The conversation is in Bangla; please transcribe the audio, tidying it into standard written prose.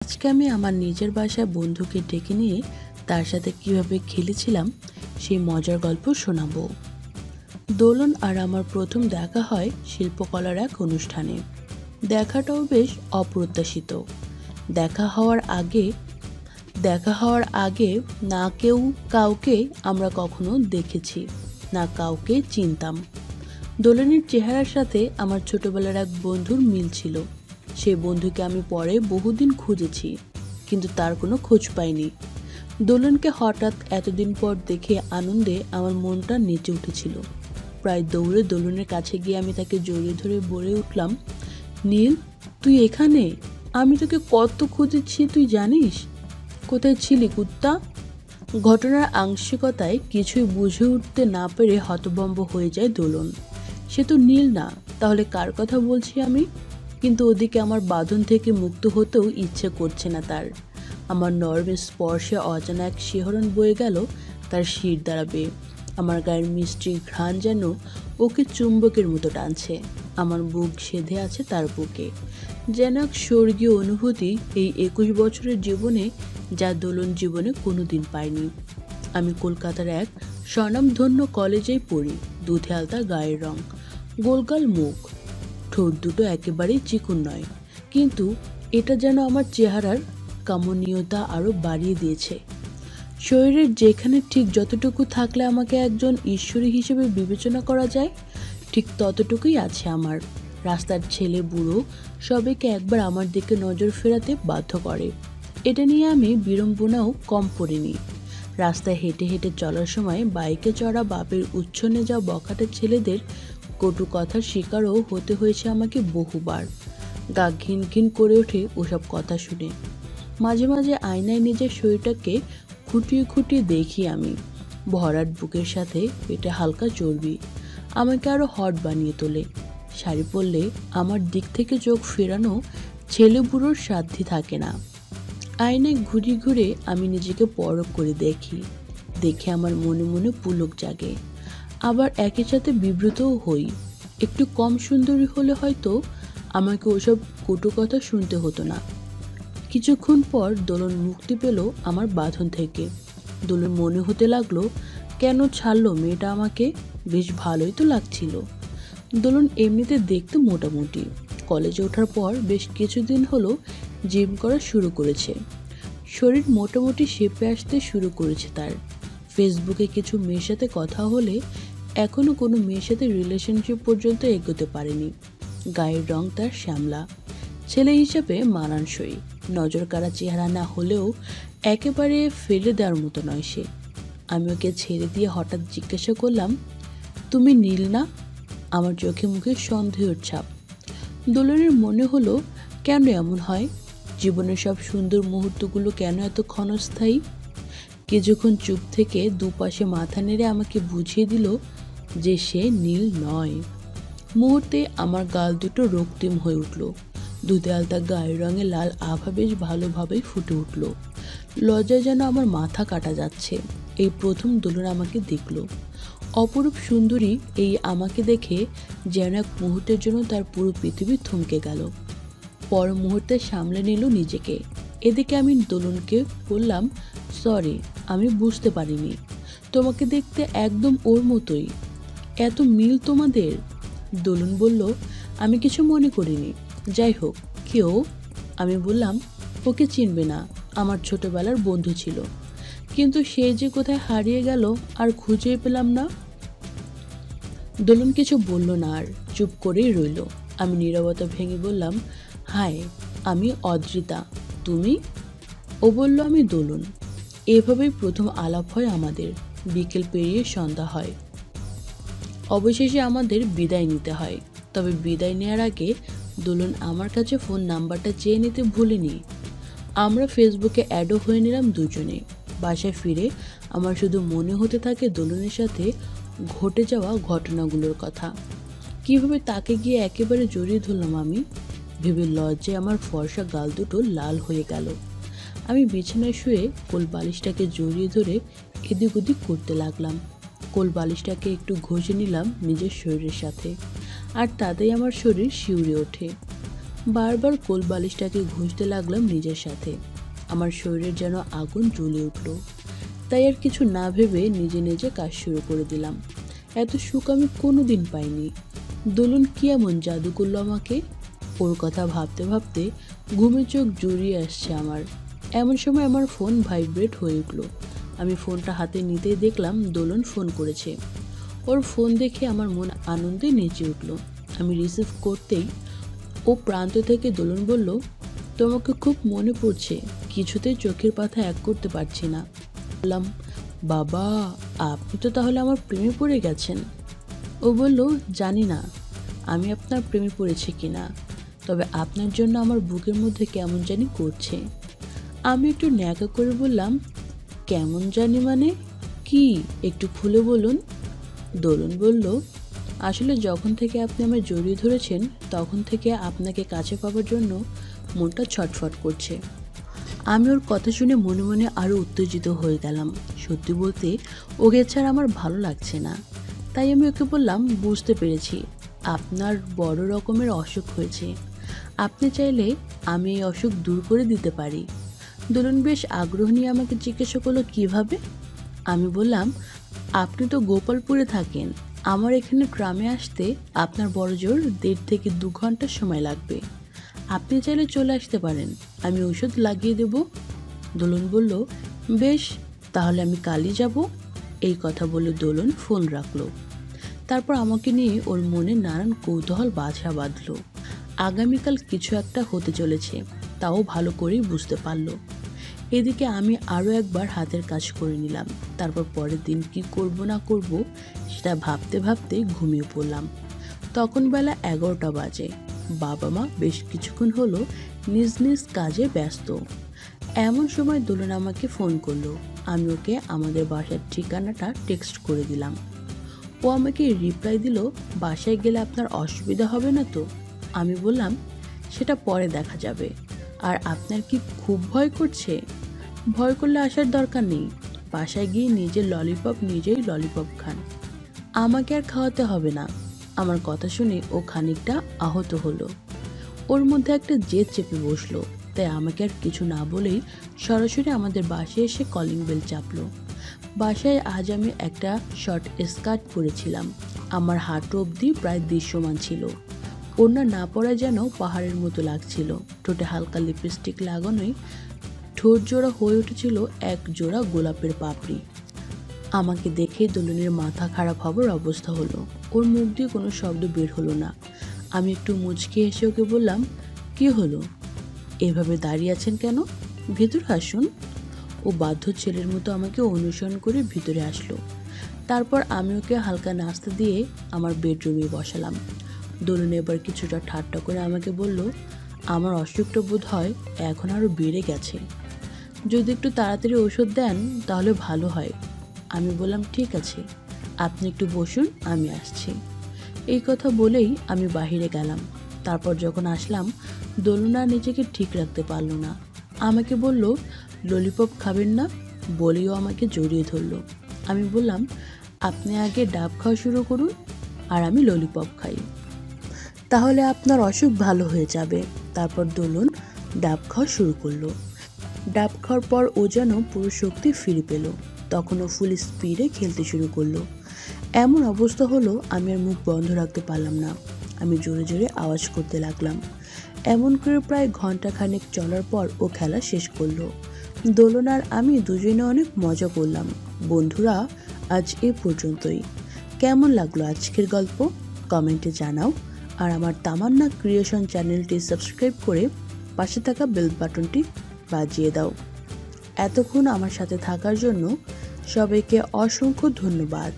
আজকে আমি আমার নিজের বাসায় বন্ধুকে ডেকে নিয়ে তার সাথে কিভাবে খেলেছিলাম সেই মজার গল্প শোনাবো। দোলন আর আমার প্রথম দেখা হয় শিল্পকলার এক অনুষ্ঠানে। দেখাটাও বেশ অপ্রত্যাশিত। দেখা হওয়ার আগে দেখা হওয়ার আগে না কেউ কাউকে আমরা কখনো দেখেছি, না কাউকে চিনতাম। দোলনের চেহারার সাথে আমার ছোটবেলার এক বন্ধুর মিল ছিল। সেই বন্ধুকে আমি পরে বহুদিন খুঁজেছি, কিন্তু তার কোনো খোঁজ পাইনি। দোলনকে হঠাৎ এতদিন পর দেখে আনন্দে আমার মনটা নেচে উঠেছিল। প্রায় দৌড়ে দোলনের কাছে গিয়ে আমি তাকে জড়িয়ে ধরে বলে উঠলাম, নীল, তুই এখানে? আমি তোকে কত খুঁজেছি তুই জানিস? কোথায় ছিলি কুত্তা? ঘটনার আংশিকতায় কিছুই বুঝে উঠতে না পেরে হতভম্ব হয়ে যায় দোলন। সে তো নীল না, তাহলে কার কথা বলছি আমি? কিন্তু ওদিকে আমার বাঁধন থেকে মুক্ত হতেও ইচ্ছে করছে না তার। আমার নরম স্পর্শে অজানা এক শিহরণ বয়ে গেল তার শির দ্বারা বেয়ে। আমার গায়ের মিষ্টি ঘ্রাণ যেন ওকে চুম্বকের মতো টানছে। আমার বুক সেধে আছে তার বুকে, যেন এক স্বর্গীয় অনুভূতি, এই 21 বছরের জীবনে যা দোলন জীবনে কোনোদিন পায়নি। আমি কলকাতার এক স্বনামধন্য কলেজেই পড়ি। দুধে আলতা গায়ের রং, গোলগাল মুখ, ঠোঁট দুটো একেবারেই চিকন নয়, কিন্তু এটা যেন আমার চেহারার কামনীয়তা আরও বাড়িয়ে দিয়েছে। শরীরের যেখানে ঠিক যতটুকু থাকলে আমাকে একজন ঈশ্বরী হিসেবে বিবেচনা করা যায়, ঠিক ততটুকুই আছে আমার। রাস্তার ছেলে বুড়ো সবাইকে একবার আমার দিকে নজর ফেরাতে বাধ্য করে। এটা নিয়ে আমি বিড়ম্বনাও কম পড়িনি। রাস্তায় হেঁটে হেঁটে চলার সময় বাইকে চড়া বাপের উচ্ছনে যাওয়া বখাটে ছেলেদের কটু কথার শিকারও হতে হয়েছে আমাকে বহুবার। গা ঘিন ঘিন করে ওঠে ওসব কথা শুনে। মাঝে মাঝে আয়নায় নিজের শরীরটাকে খুঁটিয়ে খুঁটিয়ে দেখি আমি। ভরাট বুকের সাথে পেটে হালকা চর্বি আমাকে আরও হট বানিয়ে তোলে। শাড়ি পরলে আমার দিক থেকে চোখ ফেরানো ছেলে বুড়োর সাধ্যই থাকে না। আয়নায় ঘুরে ঘুরে আমি নিজেকে পরখ করে দেখে আমার মনে মনে পুলক জাগে, আবার একই সাথে বিব্রতও হই। একটু কম সুন্দরী হলে হয়তো আমাকে ওসব কটু কথা শুনতে হতো না। কিছুক্ষণ পর দোলন মুক্তি পেল আমার বাঁধন থেকে। দোলন মনে হতে লাগলো, কেন ছাড়লো মেয়েটা আমাকে? বেশ ভালোই তো লাগছিল। দোলন এমনিতে দেখতে মোটামুটি। কলেজে ওঠার পর বেশ কিছুদিন হলো জিম করা শুরু করেছে। শরীর মোটামুটি শেপে আসতে শুরু করেছে তার। ফেসবুকে কিছু মেয়ের সাথে কথা হলে এখনও কোনো মেয়ের সাথে রিলেশনশিপ পর্যন্ত এগোতে পারেনি। গায়ের রং তার শ্যামলা, ছেলে হিসাবে মানানসই। নজর কাড়া চেহারা না হলেও একেবারে ফেলে দেওয়ার মতো নয় সে। আমি ওকে ছেড়ে দিয়ে হঠাৎ জিজ্ঞাসা করলাম, তুমি নীল না? আমার চোখে মুখে সন্দেহের ছাপ। দোলনের মনে হলো, কেন এমন হয়? জীবনের সব সুন্দর মুহূর্তগুলো কেন এত ক্ষণস্থায়ী? কিছুক্ষণ চুপ থেকে দুপাশে মাথা নেড়ে আমাকে বুঝিয়ে দিল যে সে নীল নয়। মুহূর্তে আমার গাল দুটো রক্তিম হয়ে উঠল। দুধে আলতা গায়ের রঙে লাল আভা বেশ ভালোভাবেই ফুটে উঠল। লজ্জায় যেন আমার মাথা কাটা যাচ্ছে। এই প্রথম দোলন আমাকে দেখল। অপরূপ সুন্দরী এই আমাকে দেখে যেন এক মুহূর্তের জন্য তার পুরো পৃথিবী থমকে গেল। পর মুহূর্তে সামলে নিল নিজেকে। এদিকে আমি দোলনকে বললাম, সরি, আমি বুঝতে পারিনি। তোমাকে দেখতে একদম ওর মতোই। এত মিল তোমাদের। দোলন বলল, আমি কিছু মনে করিনি। যাই হোক, কেউ? আমি বললাম, ওকে চিনবে না, আমার ছোটবেলার বন্ধু ছিল, কিন্তু সে যে কোথায় হারিয়ে গেল আর খুঁজে পেলাম না। দোলন কিছু বলল না, আর চুপ করেই রইল। আমি নীরবতা ভেঙে বললাম, হাই, আমি অদ্রিতা, তুমি? ও বলল, আমি দোলন। এভাবেই প্রথম আলাপ হয় আমাদের। বিকেল পেরিয়ে সন্ধ্যা হয়। অবশেষে আমাদের বিদায় নিতে হয়। তবে বিদায় নেওয়ার আগে দোলন আমার কাছে ফোন নাম্বারটা চেয়ে নিতে ভুলিনি। আমরা ফেসবুকে অ্যাডও হয়ে নিলাম দুজনে। বাসায় ফিরে আমার শুধু মনে হতে থাকে দোলনের সাথে ঘটে যাওয়া ঘটনাগুলোর কথা। কিভাবে তাকে গিয়ে একেবারে জড়িয়ে ধরলাম আমি, ভেবে লজ্জায় আমার ফর্সা গাল দুটো লাল হয়ে গেল। আমি বিছানায় শুয়ে কোল বালিশটাকে জড়িয়ে ধরে এদিক ওদিক করতে লাগলাম। কোল বালিশটাকে একটু ঘষে নিলাম নিজের শরীরের সাথে, আর তাতেই আমার শরীর শিউরে ওঠে। বারবার কোল বালিশটাকে ঘষতে লাগলাম নিজের সাথে। আমার শরীরের যেন আগুন জ্বলে উঠল। তাই আর কিছু না ভেবে নিজে নিজে কাজ শুরু করে দিলাম। এত সুখ আমি কোনোদিন পাইনি। দোলন কি এমন জাদু করলো আমাকে? ওর কথা ভাবতে ভাবতে ঘুমে চোখ জড়িয়ে আসছে আমার। এমন সময় আমার ফোন ভাইব্রেট হয়ে উঠল। আমি ফোনটা হাতে নিতেই দেখলাম দোলন ফোন করেছে। ওর ফোন দেখে আমার মন আনন্দে নেচে উঠল। আমি রিসিভ করতেই ও প্রান্ত থেকে দোলন বলল, তোমাকে খুব মনে পড়ছে, কিছুতেই চোখের পাতা এক করতে পারছি না। বললাম, বাবা, আপনি তো তাহলে আমার প্রেমে পড়ে গেছেন। ও বলল, জানি না আমি আপনার প্রেমে পড়েছি কিনা, তবে আপনার জন্য আমার বুকের মধ্যে কেমন জানি করছে। আমি একটু ন্যাকা করে বললাম, কেমন জানি মানে কি, একটু খুলে বলুন। দোলন বলল, আসলে যখন থেকে আপনি আমায় জড়িয়ে ধরেছেন তখন থেকে আপনাকে কাছে পাওয়ার জন্য মনটা ছটফট করছে। আমি ওর কথা শুনে মনে মনে আরও উত্তেজিত হয়ে গেলাম। সত্যি বলতে ওকে ছাড়া আমার ভালো লাগছে না। তাই আমি ওকে বললাম, বুঝতে পেরেছি আপনার বড় রকমের অসুখ হয়েছে। আপনি চাইলে আমি এই অসুখ দূর করে দিতে পারি। দোলন বেশ আগ্রহ নিয়ে আমাকে জিজ্ঞাসা করলো, কিভাবে? আমি বললাম, আপনি তো গোপালপুরে থাকেন, আমার এখানে ট্রামে আসতে আপনার বড়জোর 1.5 থেকে 2 ঘন্টা সময় লাগবে। আপনি চাইলে চলে আসতে পারেন, আমি ওষুধ লাগিয়ে দেব। দোলন বলল, বেশ, তাহলে আমি কালই যাব। এই কথা বলে দোলন ফোন রাখলো। তারপর আমাকে নিয়ে ওর মনে নানান কৌতূহল বাসা বাঁধল। আগামীকাল কিছু একটা হতে চলেছে, তাও ভালো করেই বুঝতে পারলো। এদিকে আমি আরও একবার হাতের কাজ করে নিলাম। তারপর পরের দিন কি করব না করব সেটা ভাবতে ভাবতে ঘুমিয়ে পড়লাম। তখন বেলা 11টা বাজে। বাবা মা বেশ কিছুক্ষণ হলো নিজ নিজ কাজে ব্যস্ত। এমন সময় দোলন আমাকে ফোন করলো। আমি ওকে আমাদের বাসার ঠিকানাটা টেক্সট করে দিলাম। ও আমাকে রিপ্লাই দিল, বাসায় গেলে আপনার অসুবিধা হবে না তো? আমি বললাম, সেটা পরে দেখা যাবে। আর আপনার কি খুব ভয় করছে? ভয় করলে আসার দরকার নেই, বাসায় গিয়ে নিজের ললিপপ নিজেই ললিপপ খান, আমাকে আর খাওয়াতে হবে না। আমার কথা শুনে ও খানিকটা আহত হলো। ওর মধ্যে একটা জেদ চেপে বসলো। তাই আমাকে আর কিছু না বলেই সরাসরি আমাদের বাসায় এসে কলিং বেল চাপলো। বাসায় আজ আমি একটা শর্ট স্কার্ট পরেছিলাম। আমার হাঁটু অবধি প্রায় দৃশ্যমান ছিল। ওড়না না পরা যেন পাহাড়ের মতো লাগছিল। ঠোঁটে হালকা লিপস্টিক লাগানোই ঠোঁট জোড়া হয়ে উঠেছিল এক জোড়া গোলাপের পাপড়ি। আমাকে দেখে দোলনের মাথা খারাপ হবার অবস্থা হলো। ওর মুখ দিয়ে কোনো শব্দ বের হলো না। আমি একটু মুচকে এসে ওকে বললাম, কি হলো, এভাবে দাঁড়িয়ে আছেন কেন? ভেতরে আসুন। ও বাধ্য ছেলের মতো আমাকে অনুসরণ করে ভিতরে আসলো। তারপর আমি ওকে হালকা নাস্তা দিয়ে আমার বেডরুমে বসালাম। দোলন এবার কিছুটা ঠাট্টা করে আমাকে বলল, আমার অসুখটা বোধ হয় এখন আরও বেড়ে গেছে, যদি একটু তাড়াতাড়ি ওষুধ দেন তাহলে ভালো হয়। আমি বললাম, ঠিক আছে, আপনি একটু বসুন, আমি আসছি। এই কথা বলেই আমি বাহিরে গেলাম। তারপর যখন আসলাম, দোলন আর নিজেকে ঠিক রাখতে পারল না। আমাকে বলল, ললিপপ খাবেন না? বলেও আমাকে জড়িয়ে ধরল। আমি বললাম, আপনি আগে ডাব খাওয়া শুরু করুন, আর আমি ললিপপ খাই, তাহলে আপনার অসুখ ভালো হয়ে যাবে। তারপর দোলন ডাব খাওয়া শুরু করলো। ডাব খাওয়ার পর ও যেন পুরো শক্তি ফিরে পেল। তখন ও ফুল স্পিডে খেলতে শুরু করলো। এমন অবস্থা হলো আমি আর মুখ বন্ধ রাখতে পারলাম না। আমি জোরে জোরে আওয়াজ করতে লাগলাম। এমন করে প্রায় ঘন্টাখানেক চলার পর ও খেলা শেষ করলো। দোলন আর আমি দুজনে অনেক মজা করলাম। বন্ধুরা, আজ এ পর্যন্তই। কেমন লাগলো আজকের গল্প কমেন্টে জানাও। আর আমার তামান্না ক্রিয়েশন চ্যানেলটি সাবস্ক্রাইব করে পাশে থাকা বেল বাটনটি বাজিয়ে দাও। এতক্ষণ আমার সাথে থাকার জন্য সবাইকে অসংখ্য ধন্যবাদ।